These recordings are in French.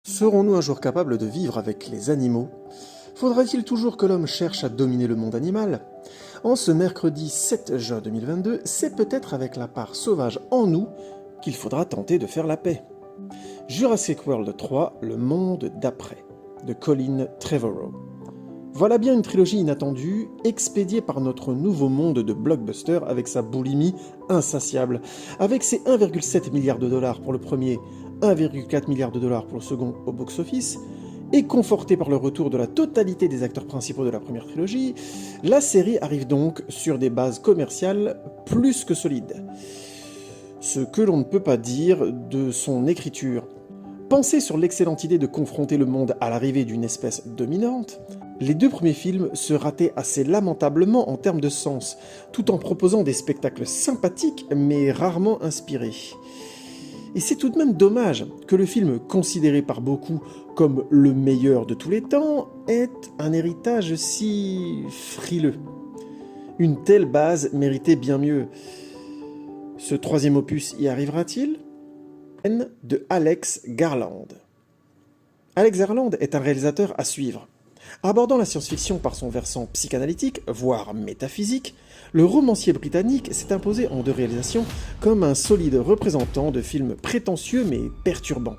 Serons-nous un jour capables de vivre avec les animaux? Faudra-t-il toujours que l'homme cherche à dominer le monde animal? En ce mercredi 7 juin 2022, c'est peut-être avec la part sauvage en nous qu'il faudra tenter de faire la paix. Jurassic World 3, le monde d'après, de Colin Trevorrow. Voilà bien une trilogie inattendue, expédiée par notre nouveau monde de blockbuster avec sa boulimie insatiable. Avec ses 1,7 milliard de dollars pour le premier, 1,4 milliard de dollars pour le second au box-office, et confortée par le retour de la totalité des acteurs principaux de la première trilogie, la série arrive donc sur des bases commerciales plus que solides. Ce que l'on ne peut pas dire de son écriture. Pensez sur l'excellente idée de confronter le monde à l'arrivée d'une espèce dominante. Les deux premiers films se rataient assez lamentablement en termes de sens, tout en proposant des spectacles sympathiques mais rarement inspirés. Et c'est tout de même dommage que le film, considéré par beaucoup comme le meilleur de tous les temps, ait un héritage si frileux. Une telle base méritait bien mieux. Ce troisième opus y arrivera-t-il ? De Alex Garland. Alex Garland est un réalisateur à suivre. Abordant la science-fiction par son versant psychanalytique, voire métaphysique, le romancier britannique s'est imposé en deux réalisations comme un solide représentant de films prétentieux mais perturbants.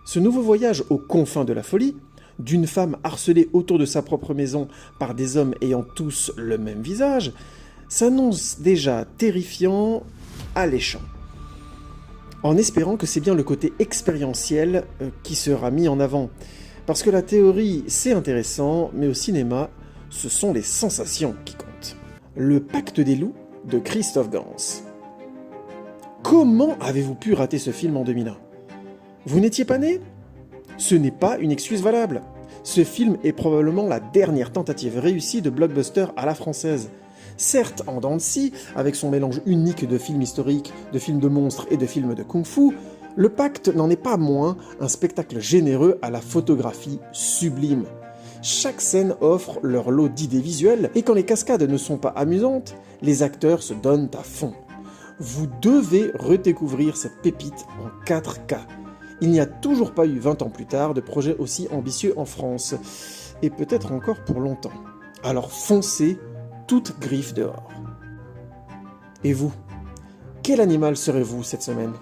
Ce nouveau voyage aux confins de la folie, d'une femme harcelée autour de sa propre maison par des hommes ayant tous le même visage, s'annonce déjà terrifiant, alléchant. En espérant que c'est bien le côté expérientiel qui sera mis en avant. Parce que la théorie, c'est intéressant, mais au cinéma, ce sont les sensations qui comptent. Le Pacte des loups de Christophe Gans. Comment avez-vous pu rater ce film en 2001 ? Vous n'étiez pas né ? Ce n'est pas une excuse valable. Ce film est probablement la dernière tentative réussie de blockbuster à la française. Certes en dents de scie, avec son mélange unique de films historiques, de films de monstres et de films de kung-fu, le Pacte n'en est pas moins un spectacle généreux à la photographie sublime. Chaque scène offre leur lot d'idées visuelles, et quand les cascades ne sont pas amusantes, les acteurs se donnent à fond. Vous devez redécouvrir cette pépite en 4K. Il n'y a toujours pas eu 20 ans plus tard de projet aussi ambitieux en France, et peut-être encore pour longtemps. Alors foncez, toute griffe dehors. Et vous, quel animal serez-vous cette semaine ?